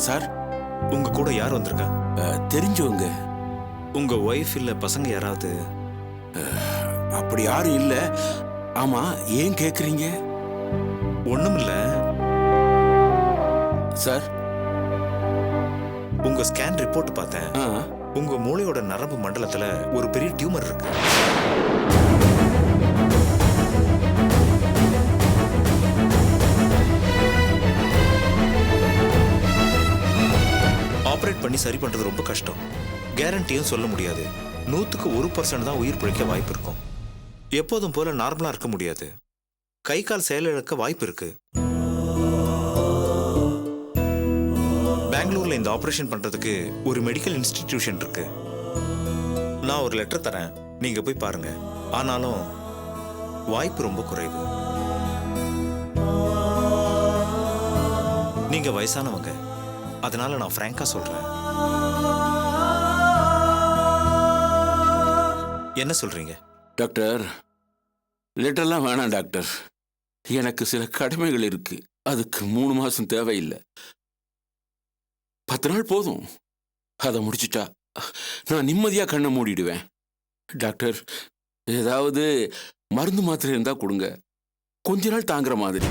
Sir, உங்க கூட யார் வந்திருக்கா? தெரிஞ்சவங்க. உங்க ஒய்ஃப் இல்ல பசங்க யாராவது? அப்படி யாரும் இல்ல. ஆமா, ஏன் கேக்குறீங்க? ஒண்ணுமில்ல. சார், உங்க ஸ்கேன் ரிப்போர்ட் பார்த்தேன். உங்க மூளையோட நரம்பு மண்டலத்துல ஒரு பெரிய டியூமர் இருக்கு. ஆபரேட் பண்ணி சரி பண்றது ரொம்ப கஷ்டம். கேரண்டியும் சொல்ல முடியாது. 100க்கு 1% தான் உயிர் பிழைக்க வாய்ப்பு இருக்கும். எப்போதும் போல நார்மலா இருக்க முடியாது. கை கால் செயலிழக்க வாய்ப்பு இருக்கு. பெங்களூர்ல இந்த ஆபரேஷன் பண்றதுக்கு ஒரு மெடிக்கல் இன்ஸ்டிடியூஷன் இருக்கு. நான் ஒரு லெட்டர் தரேன், நீங்க போய் பாருங்க. ஆனாலும் வாய்ப்பு ரொம்ப குறைவு. நீங்க வயசானவங்க, அதனால நான் பிராங்கா சொல்றேன். என்ன சொல்றீங்க டாக்டர்? லெட்டர்லாம் வேணாம் டாக்டர். எனக்கு சில கடமைகள் இருக்கு. அதுக்கு 3 மாசம் தேவையில்லை. 10 நாள் போதும். அதை முடிச்சிட்டா நான் நிம்மதியா கண்ணை மூடிடுவேன். டாக்டர், ஏதாவது மருந்து மாத்திரை இருந்தா கொடுங்க, கொஞ்ச நாள் தாங்குற மாதிரி.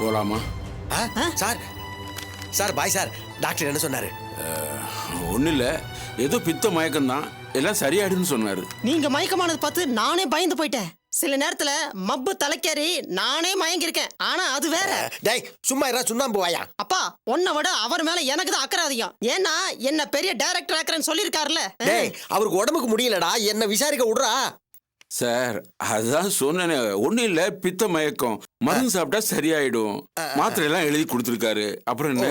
போலாமா? Sir sir bye sir, doctor என்ன சொன்னாரு? ஒன்றும் இல்லை, ஏதோ பித்த மயக்கம்தான், எல்லாம் சரியாயிடுன்னு சொன்னாரு. நீங்க மயக்கமானது பார்த்து நானே பயந்து போயிட்டேன். சில நேரத்துல மப்பு தலைக்கேறி நானே மயங்கிருக்கேன். ஆனா அது வேற. டேய் சும்மா இரா, சுண்ணாம்பு வாயா. அப்பா, உன்னை விட அவர் மேல எனக்கு தான் அக்கறை அதிகம். ஏன்னா என்ன பெரிய டைரக்டர் ஆக்குறேன்னு சொல்லியிருக்காருல்ல. டேய், அவருக்கு உடம்புக்கு முடியலடா, என்ன விசாரிக்க விடுறா. சார், அதுதான் சொன்னேனே, ஒன்றும் இல்லை, பித்த மயக்கம், மருந்து சாப்பிட்டா சரியாயிடும். மாத்திரை எல்லாம் எழுதி கொடுத்துருக்காரு. அப்புறம் என்ன?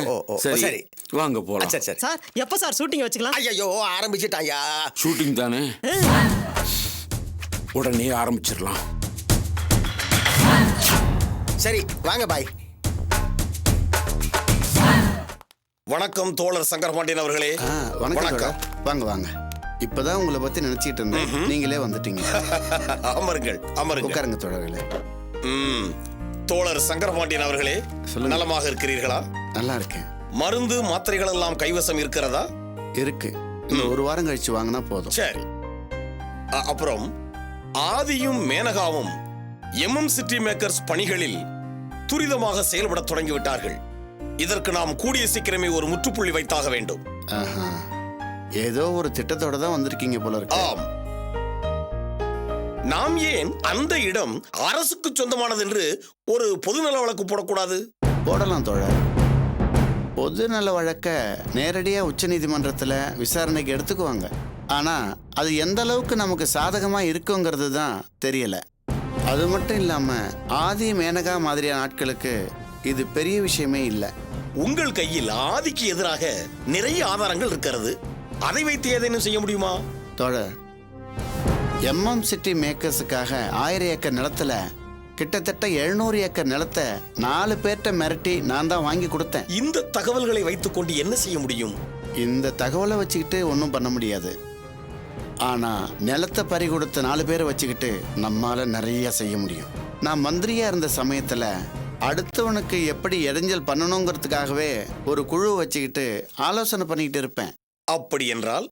சரி, வாங்க போலாம். சரி சரி சார், எப்ப சார் ஷூட்டிங் வச்சுக்கலாம்? ஐயோ, ஆரம்பிச்சிட்டாயா? ஷூட்டிங் தானே, உடனே ஆரம்பிச்சிடலாம். சரி வாங்க பாய். வணக்கம் தோழர் சங்கரபாண்டியன் அவர்களே. வணக்கம். வாங்க வாங்க. இப்பதான் உங்களை பத்தி நினைச்சிட்டு இருந்தேன், நீங்களே வந்துட்டீங்க. அமருங்கள் அமருங்கள். உட்காருங்க தோழர்களே. தோழர் சங்கரபாண்டியன் அவர்களே, சொல்லுங்க. நலமாக இருக்கிறீர்களா? நல்லா இருக்கேன். மருந்து மாத்திரைகள் எல்லாம் கைவசம் இருக்கிறதா? இருக்கு. இந்த ஒரு வாரம் கழிச்சு வாங்கினா போதும். சரி. அப்புறம் ஆதியும் மேனகாவும் சிட்டி மேக்கர்ஸ் பணிகளில் துரிதமாக செயல்பட தொடங்கிவிட்டார்கள். இதற்கு நாம் கூடிய சீக்கிரமே ஒரு முற்றுப்புள்ளி வைத்தாக வேண்டும். ஆஹா, ஏதோ ஒரு திட்டத்தோட தான் வந்திருக்கீங்க போல இருக்கு. ஆம். நாம் ஏன் அந்த இடம் அரசுக்கு சொந்தமானது என்று ஒரு பொதுநல வழக்கு போடக்கூடாது? போடலாம் தோழர். பொதுநல வழக்க நேரடியா உச்சநீதிமன்றத்துல விசாரணைக்கு எடுத்துக்குவாங்க. ஆனா அது எந்த அளவுக்கு நமக்கு சாதகமா இருக்குங்கிறது தான் தெரியல. அது மட்டும் இல்லாம ஆதி மேனகா மாதிரியான ஆட்களுக்கு இது பெரிய விஷயமே இல்லை. உங்கள் கையில் ஆதிக்கு எதிராக நிறைய ஆதாரங்கள் இருக்கிறது. அதை வைத்து ஏதேனும் செய்ய முடியுமா? தோழர், சிட்டி மேக்கர்ஸுக்காக 1000 ஏக்கர் நிலத்துல கிட்டத்தட்ட 700 ஏக்கர் நிலத்தை 4 பேர்ட்ட மிரட்டி நான் தான் வாங்கி கொடுத்தேன். இந்த தகவல்களை வைத்துக் கொண்டு என்ன செய்ய முடியும்? இந்த தகவலை வச்சுக்கிட்டு ஒன்றும் பண்ண முடியாது. ஆனா நிலத்தை பறி கொடுத்த 4 பேரை வச்சுக்கிட்டு நம்மால நிறைய செய்ய முடியும். நான் மந்திரியா இருந்த சமயத்துல அடுத்தவனுக்கு எப்படி இடைஞ்சல் பண்ணணுங்கிறதுக்காகவே ஒரு குழு வச்சுக்கிட்டு ஆலோசனை பண்ணிக்கிட்டு இருப்பேன். அப்படி என்றால்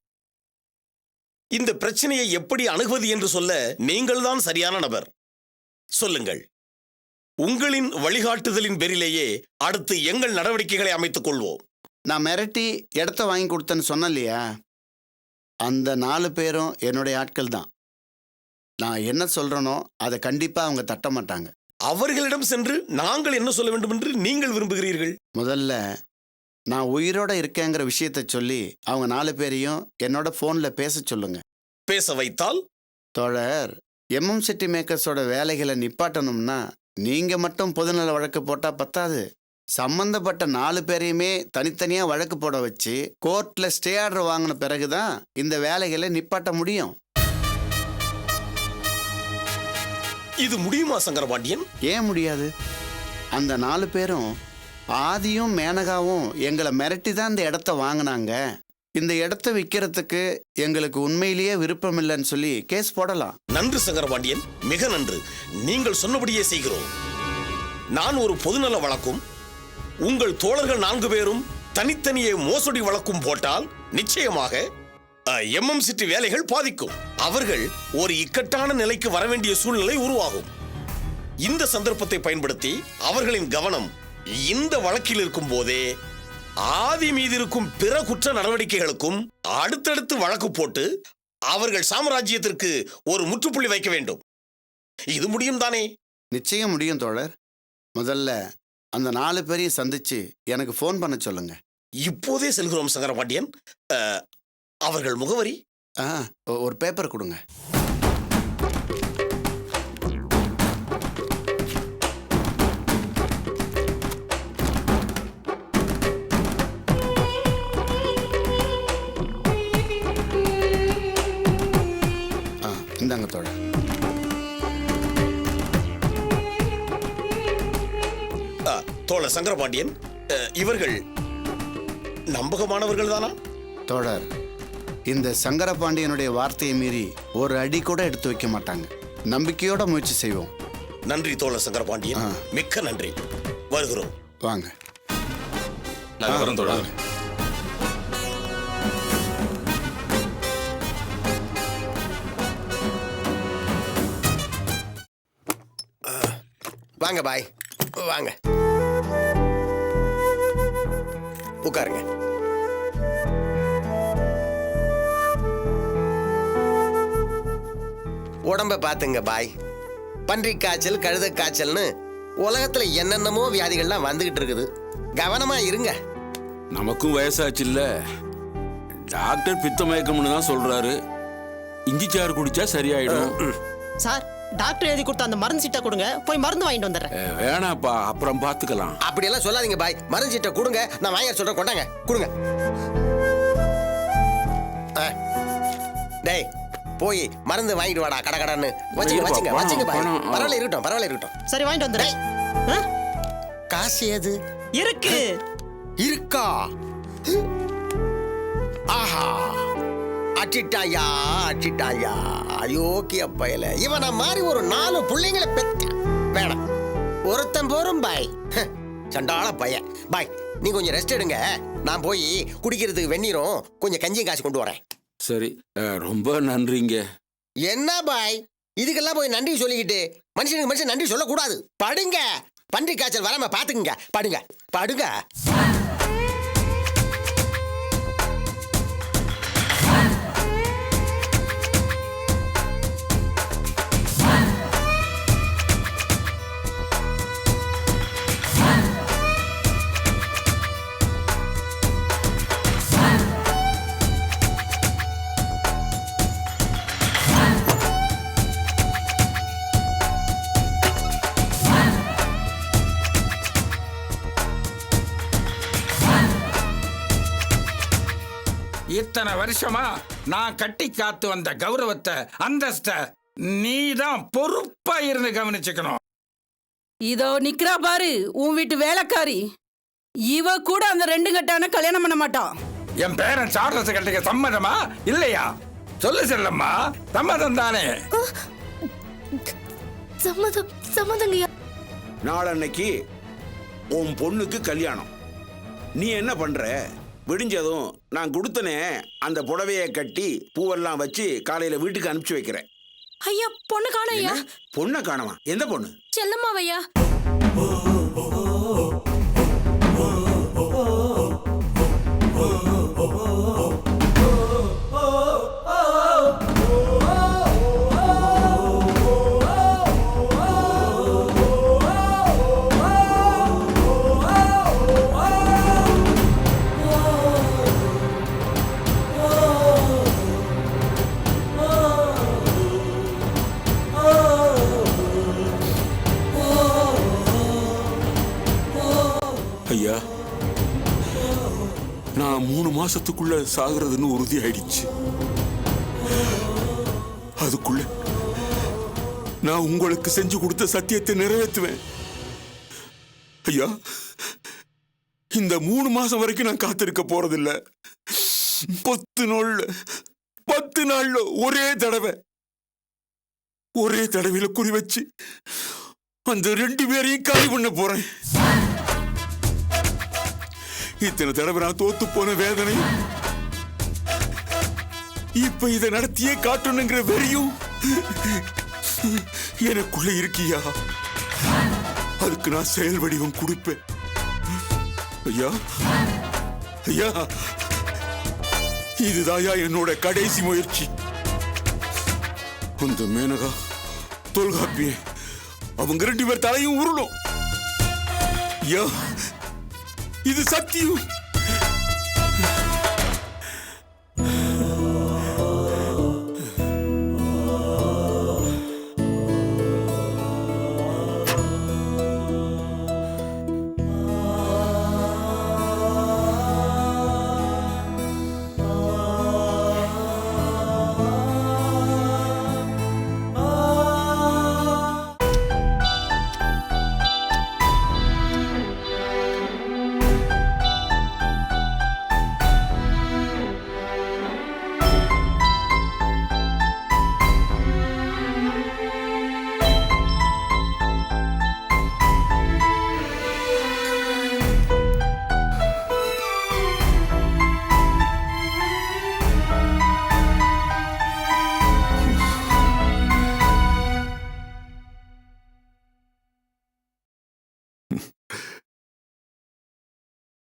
இந்த பிரச்சனையை எப்படி அணுகுவது என்று சொல்ல நீங்கள் தான் சரியான நபர். சொல்லுங்கள். உங்களின் வழிகாட்டுதலின் பேரிலேயே அடுத்து எங்கள் நடவடிக்கைகளை அமைத்துக் கொள்வோம். நான் மிரட்டி இடத்த வாங்கி கொடுத்தேன்னு சொன்னேன் இல்லையா, அந்த 4 பேரும் என்னுடைய ஆட்கள் தான். நான் என்ன சொல்றேனோ அதை கண்டிப்பா அவங்க தட்ட மாட்டாங்க. அவர்களிடம் சென்று நாங்கள் என்ன சொல்ல வேண்டும் என்று நீங்கள் விரும்புகிறீர்கள்? முதல்ல நான் உயிரோட இருக்கேங்கிற விஷயத்தை சொல்லி அவங்க 4 பேரையும் என்னோட போன்ல பேச சொல்லுங்க. பேச வைத்தால்? தோழர், சிட்டி மேக்கர்ஸோட வேலைகளை நிப்பாட்டணும்னா நீங்க மட்டும் பொதுநல வழக்கு போட்டா பத்தாது. சம்பந்தப்பட்ட 4 பேரையுமே தனித்தனியா வழக்கு போட வச்சு கோர்ட்ல ஸ்டே ஆர்டர் வாங்கின பிறகுதான் இந்த வேலைகளை நிப்பாட்ட முடியும். இது முடியுமா சங்கரபாண்டியன்? ஏன் முடியாது? அந்த 4 பேரும் ஆதியும் மேனகாவும் எங்களை மிரட்டி தான் இந்த இடத்த வாங்கினாங்க. இந்த இடத்த விற்கிறதுக்கு எங்களுக்கு உண்மையிலேயே விருப்பம் இல்லைன்னு சொல்லி கேஸ் போடலாம். நன்று சங்கரபாண்டியன், மிக நன்று. நீங்கள் சொன்னபடியே செய்கிறோம். நான் ஒரு பொதுநல வழக்கும் உங்கள் தோழர்கள் 4 பேரும் தனித்தனியே மோசடி வழக்கும் போட்டால் நிச்சயமாக MMCT வேலைகள் பாதிக்கும். அவர்கள் ஒரு இக்கட்டான நிலைக்கு வர வேண்டிய சூழ்நிலை உருவாகும். இந்த சந்தர்ப்பத்தை பயன்படுத்தி அவர்களின் கவனம் இந்த வழக்கில் இருக்கும் போதே ஆதி மீது இருக்கும் பிற குற்ற நடவடிக்கைகளுக்கும் அடுத்தடுத்து வழக்கு போட்டு அவர்கள் சாம்ராஜ்யத்திற்கு ஒரு முற்றுப்புள்ளி வைக்க வேண்டும். இது முடியும் தானே? நிச்சயம் முடியும் தோழர். முதல்ல அந்த 4 பேரையும் சந்திச்சு எனக்கு ஃபோன் பண்ண சொல்லுங்க. இப்போதே செல்கிறோம் சங்கரபாண்டியன். அவர்கள் முகவரி? ஒரு பேப்பர் கொடுங்க. இந்தாங்க தோழர். தோழர் சங்கரபாண்டியன், இவர்கள் நம்பகமானவர்கள் தானா? தோழர், இந்த சங்கரபாண்டியனுடைய வார்த்தையை மீறி ஒரு அடி கூட எடுத்து வைக்க மாட்டாங்க. நம்பிக்கையோட முயற்சி செய்வோம். நன்றி தோழர் சங்கரபாண்டியன், மிக்க நன்றி. வருகிறோம். வாங்க. வரும் தோழர். வாங்க பாய், வாங்க உட்காருங்க. உடம்ப பாத்துங்க பாய். பன்றி காய்ச்சல், கழுத காய்ச்சல்னு உலகத்துல என்னென்னமோ வியாதிகள்லாம் வந்துகிட்டு இருக்குது. கவனமா இருங்க. நமக்கும் வயசாச்சு இல்ல. டாக்டர் பித்த மயக்கம்னு தான் சொல்றாரு. இஞ்சி சாறு குடிச்சா சரியாயிடும். சார், டாக்டர் எழுதி கொடுத்த அந்த மருந்து சீட்டை கொடுங்க, போய் மருந்து வாங்கிட்டு வந்துடுறேன். வேணாப்பா, அப்புறம் பாத்துக்கலாம். அப்படியெல்லாம் சொல்லாதீங்க பாய். மருந்து சீட்டை கொடுங்க, நான் வாங்க சொல்றேன். கொண்டாங்க, கொடுங்க. டேய், போய் மருந்து வாங்கிட்டு வாடா கடன்னு. வச்சுங்க வச்சுங்க வச்சுங்க பாய். பரவாயில்ல இருக்கட்டும், பரவாயில்ல இருக்கட்டும். சரி, வாங்கிட்டு வந்துடுறேன். காசு எது இருக்கு? இருக்கா? ஆஹா, அட்டிட்டாயா அட்டிட்டாயா. அயோக்கிய பயல. இவனை மாதிரி ஒரு 4 பிள்ளைங்களை பெத்த வேணாம். ஒருத்தன் போறோம் பாய். சண்டாள பையன். பாய், நீ கொஞ்சம் ரெஸ்ட் எடுங்க. நான் போய் குடிக்கிறதுக்கு வெந்நீரும் கொஞ்சம் கஞ்சியும் காசு கொண்டு வரேன். சரி, ரொம்ப நன்றிங்க. என்ன பாய், இதுக்கெல்லாம் போய் நன்றி சொல்லிக்கிட்டு மனுஷனுக்கு மனுஷன் நன்றி சொல்லக்கூடாது. படுங்க. பன்றி காய்ச்சல் வராம பாத்துக்குங்க. படுங்க படுங்க. இத்தனை வருஷமா நான் கட்டி காத்து வந்த கௌரவத்தை, அந்தஸ்த நீதான் பொறுப்பா இருந்து கவனிச்சுக்கணும். இதோ நிக்கிறா பாரு உன் வீட்டு வேலைக்காரி. இவ கூட அந்த 2 கட்டான கல்யாணம் பண்ண மாட்டான். என் பேரன் சார்லஸ் கட்டிக்க சம்மதமா இல்லையா? சொல்லு செல்லம்மா, சம்மதம் தானே? சம்மதம், சம்மதங்கய்யா. நாளன்னைக்கு உன் பொண்ணுக்கு கல்யாணம். நீ என்ன பண்ற? விடிஞ்சதும் நான் கொடுத்தனே அந்த புடவையை கட்டி பூவெல்லாம் வச்சு காலையில வீட்டுக்கு அனுப்பிச்சு வைக்கிறேன். ஐயா, பொண்ணு காணோம் ஐயா. பொண்ணை காணவா? எந்த பொண்ணு? செல்லம்மாவையா. மாசத்துக்குள்ள சாகுறதுன்னு உறுதி ஆயிடுச்சு. அதுக்குள்ள நான் உங்களுக்கு செஞ்சு கொடுத்த சத்தியத்தை நிறைவேற்றுவேன். ஐயா, இந்த 3 மாசம் வரைக்கும் நான் காத்திருக்க போறதில்ல. 10 நாள்ல ஒரே தடவையில குறி வச்சு அந்த 2 பேரையும் காலி பண்ண போறேன். இத்தனை தடவை நான் தோத்து போன வேதனை, இப்ப இதை நடத்தியே காட்டணுங்கிற வெறியும் எனக்குள்ள இருக்கியா. அதுக்கு நான் செயல் வடிவம் கொடுப்பேன். ஐயா ஐயா, இதுதாயா என்னோட கடைசி முயற்சி. அந்த மேனகா, தொல்காப்பிய, அவங்க 2 பேர் தலையும் உருளும். ஐயா, இது சத்தியம்.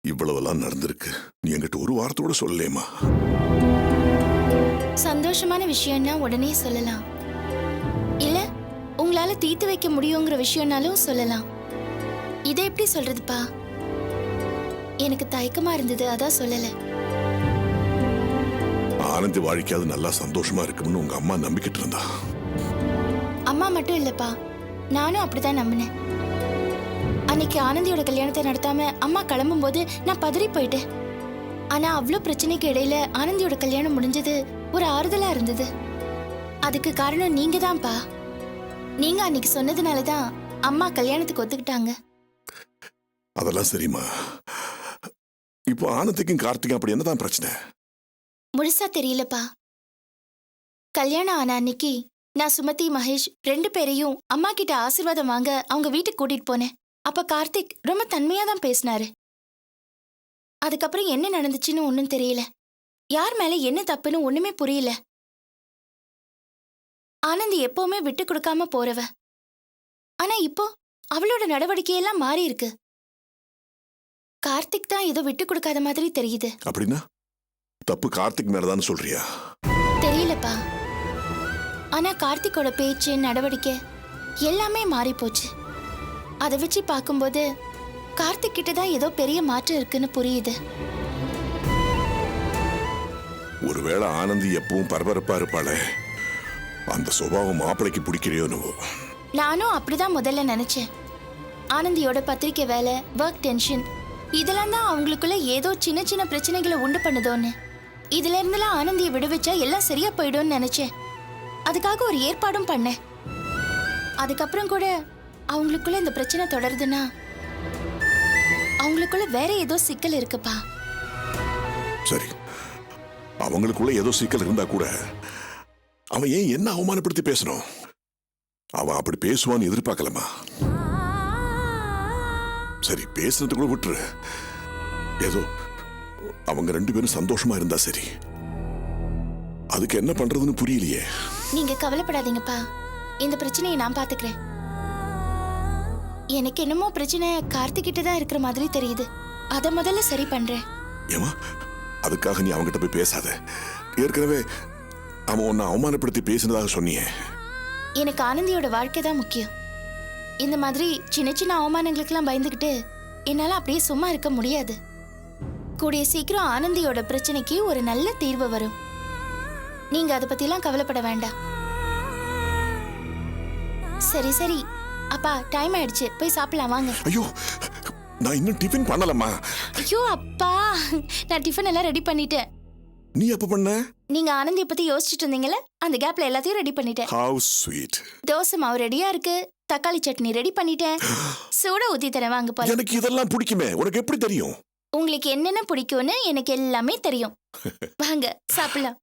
இவ்வளவெல்லாம் நடந்திருக்கு, நீ என்கிட்ட ஒரு வார்த்தையோட சொல்லலேமா? சந்தோஷமான விஷயம்னா உடனே சொல்லலாம், இல்ல உங்களால தீர்த்து வைக்க முடியுங்கிற விஷயம்னாலும் சொல்லலாம். இதை எப்படி சொல்றதுப்பா? எனக்கு தயக்கமா இருந்தது, அதான் சொல்லல. ஆனந்தி வாழ்க்கையாவது நல்லா சந்தோஷமா இருக்கும்னு உங்க அம்மா நம்பிக்கிட்டு இருந்தா. அம்மா மட்டும் இல்லப்பா, நானும் அப்படிதான் நம்பினேன். அன்னைக்கு ஆனந்தியோட கல்யாணத்தை நடத்தாம அம்மா கிளம்பும் போது நான் பதறி போயிட்டேன். ஆனா அவ்வளவு பிரச்சனைக்கு இடையில ஆனந்தியோட கல்யாணம் முடிஞ்சது ஒரு ஆறுதலா இருந்தது. அதுக்கு காரணம் நீங்க தான்ப்பா. நீங்க அன்னைக்கு சொன்னதுனாலதான் அம்மா கல்யாணத்துக்கு ஒத்துக்கிட்டாங்க. அதெல்லாம் சரிம்மா. இப்போ ஆனந்திக்கும் கார்த்திக்கும் அப்படி என்னதான் பிரச்சனை? முழுசா தெரியலப்பா. கல்யாணம் ஆன அன்னைக்கு நான் சுமதி, மகேஷ் 2 பேரையும் அம்மா கிட்ட ஆசீர்வாதம் வாங்க அவங்க வீட்டுக்கு கூட்டிட்டு போனேன். அப்ப கார்த்திக் ரொம்ப தன்மையா தான் பேசினாரு. அதுக்கப்புறம் என்ன நடந்துச்சுன்னு ஒன்னும் தெரியல. யார் மேல என்ன தப்புன்னு ஒண்ணுமே புரியல. ஆனந்தி எப்பவுமே விட்டு கொடுக்காம போறவ. ஆனா இப்போ அவளோட நடவடிக்கையெல்லாம் மாறி இருக்கு. கார்த்திக் தான் ஏதோ விட்டு கொடுக்காத மாதிரி தெரியுது. அப்படின்னா தப்பு கார்த்திக் மேலதான் சொல்றியா? தெரியலப்பா. ஆனா கார்த்திக்கோட பேச்சு, நடவடிக்கை எல்லாமே மாறி போச்சு. அதை வச்சு பார்க்கும்போது கார்த்திக் கிட்ட தான் ஏதோ பெரிய மாற்றம் இருக்குன்னு புரியுது. ஒருவேளை ஆனந்தி எப்பவும் பரபரப்பா இருப்பாளே, அந்த சுபாவம் மாப்பிளைக்கு பிடிக்கிறியோன்னு. நானும் அப்படிதான் முதல்ல நினைச்சேன். ஆனந்தியோட பத்திரிக்கை வேலை, ஒர்க் டென்ஷன் இதெல்லாம் தான் அவங்களுக்குள்ள ஏதோ சின்ன சின்ன பிரச்சனைகளை உண்டு பண்ணுதோன்னு. இதுல இருந்தெல்லாம் ஆனந்தியை விடுவிச்சா எல்லாம் சரியா போயிடும்னு நினைச்சேன். அதுக்காக ஒரு ஏற்பாடும் பண்ணேன். அதுக்கப்புறம் கூட அவங்களுக்குள்ள இந்த பிரச்சனை தொடருதுன்னா அவங்களுக்குள்ள வேற ஏதோ சிக்கல் இருக்குப்பா. சரி, அவங்களுக்குள்ள ஏதோ சிக்கல் இருந்தா கூட அவன் ஏன் என்ன அவமானப்படுத்தி பேசணும்? அவன் அப்படி பேசுவான்னு எதிர்பார்க்கலாமா? சரி, பேசுறது கூட விட்டுரு. ஏதோ அவங்க 2 பேரும் சந்தோஷமா இருந்தா சரி. அதுக்கு என்ன பண்றதுன்னு புரியலையே. நீங்க கவலைப்படாதீங்கப்பா, இந்த பிரச்சனையை நான் பாத்துக்கிறேன். எனக்கு என்னமோ பிரச்சனை கார்த்திக் கிட்ட தான் இருக்கிற மாதிரி தெரியுது. அத முதல்ல சரி பண்றேன். ஏமா, அதுக்காக நீ அவங்கிட்ட போய் பேசாத. ஏற்கனவே அவன் உன்னை அவமானப்படுத்தி பேசினதாக சொன்னியே. எனக்கு ஆனந்தியோட வாழ்க்கை தான் முக்கியம். இந்த மாதிரி சின்ன சின்ன அவமானங்களுக்கெல்லாம் பயந்துகிட்டு என்னால அப்படியே சும்மா இருக்க முடியாது. கூடிய சீக்கிரம் ஆனந்தியோட பிரச்சனைக்கு ஒரு நல்ல தீர்வு வரும். நீங்க அதை பத்திலாம் கவலைப்பட வேண்டாம். சரி சரி அப்பா, டைம் ஆயிடுச்சு, போய் சாப்பிடலாம் வாங்க. ஐயோ, நான் இன்னும் டிஃபன் பண்ணலம்மா. ஐயோ அப்பா, நான் டிஃபன் எல்லாம் ரெடி பண்ணிட்டேன். நீ எப்ப பண்ண? நீங்க ஆனந்திய பத்தி யோசிச்சுட்டு இருந்தீங்கல்ல, அந்த கேப்ல எல்லாத்தையும் ரெடி பண்ணிட்டேன். How sweet. தோசை மாவு ரெடியா இருக்கு, தக்காளி சட்னி ரெடி பண்ணிட்டேன். சூட ஊத்தி தரேன், வாங்க போலாம். எனக்கு இதெல்லாம் பிடிக்குமே, உனக்கு எப்படி தெரியும்? உங்களுக்கு என்னென்ன பிடிக்கும்னு எனக்கு எல்லாமே தெரியும். வாங்க சாப்பிடலாம்.